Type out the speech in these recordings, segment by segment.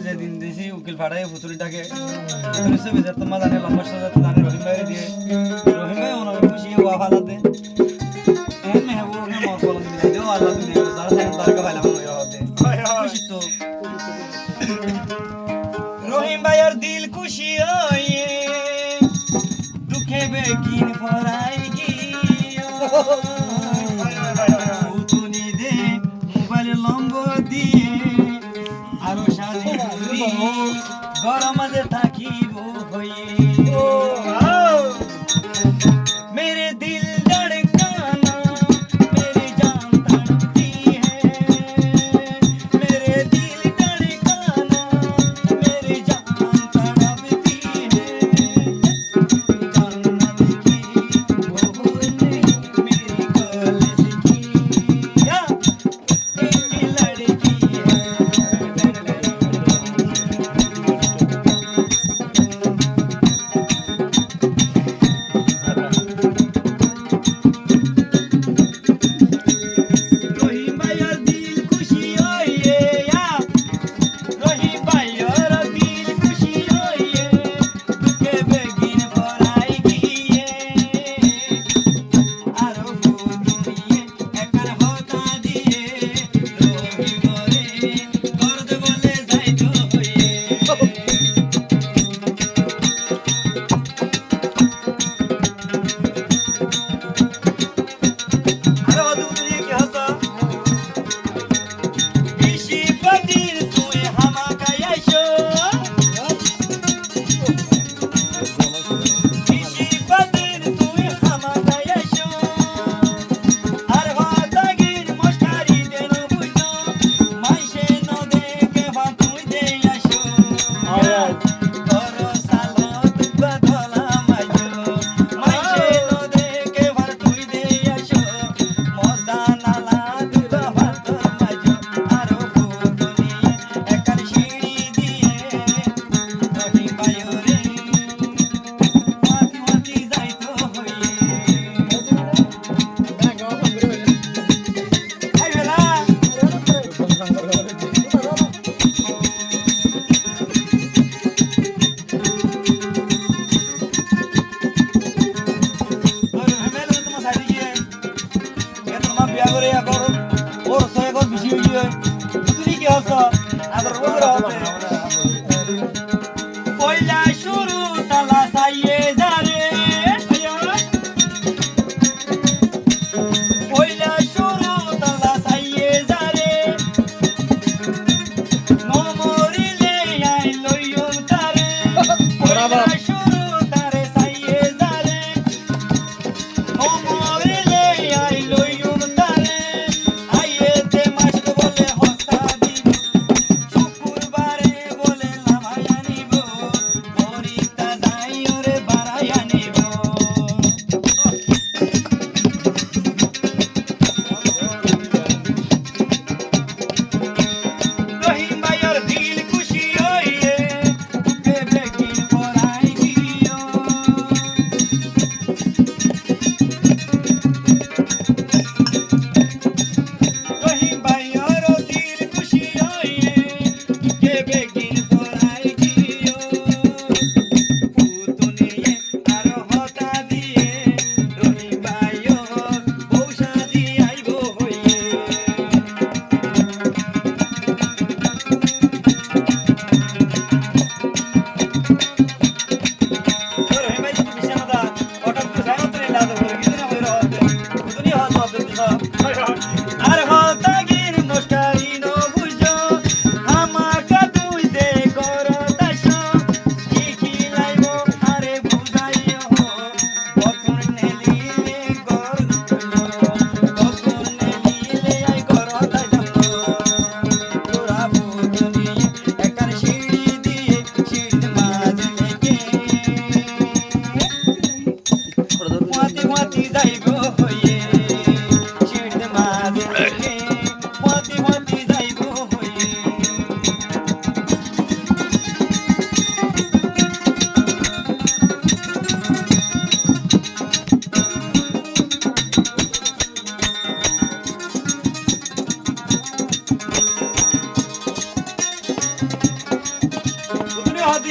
যেদিন দিয়েছি উকিল ফাটাই ফুতুরিটাকে তোমার জানে লম্বা সাজা জানে রহিম ভাইয়ের দিয়ে রহিম ভাই ওনার খুশি হওয়া ফালাতে মেহবুব মত বলেন মিলাই দিও আল্লাহ তুমি যারা থাকেন তারকে ভাইলাম খুশি তো রহিম ভাইয়ের দিল খুশি হয়ে দুঃখে বেগিন ফরাই গিয়ে ফুতুনি দে মোবাইল নম্বর দিয়ে আরো সাজি গরম মাঝে থাকিব হয়ে मेरे दिल धड़काना मेरी जान तड़पती है मेरे दिल धड़काना मेरी जान तड़पती है जन्नत की वो नहीं मेरी कॉलेज की या एक लड़की है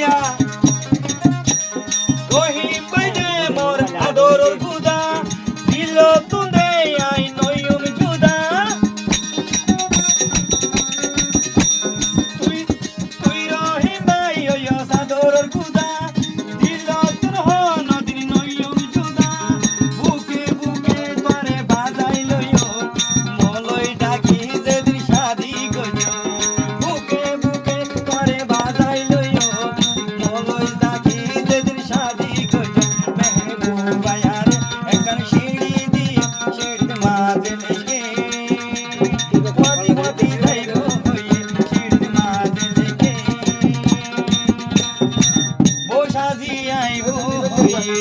দিয়া রহিম বাইদে মোর আদরর খুদা দিল তুন্দে আই নয়ুম জুদা তুই তুই রহিম বাই ওই আদরর খুদা দিল তুর হন দিন নয়ুম জুদা বুকে বুকে তোরে বাজাই লইও মলই ডাকি যেদিন শাদি কইও বুকে বুকে তোরে বাজাই লইও মলই ডাকি যেদিন শাদি কইও মেহবুবা यार একখান সিঁড়ি দিয়ে সিঁড়িতে মাঝে লেগে ওয়াদি ওয়াদি যাইবো হইয়ে সিঁড়িতে মাঝে লেগে বসাজি আইবো হইয়ে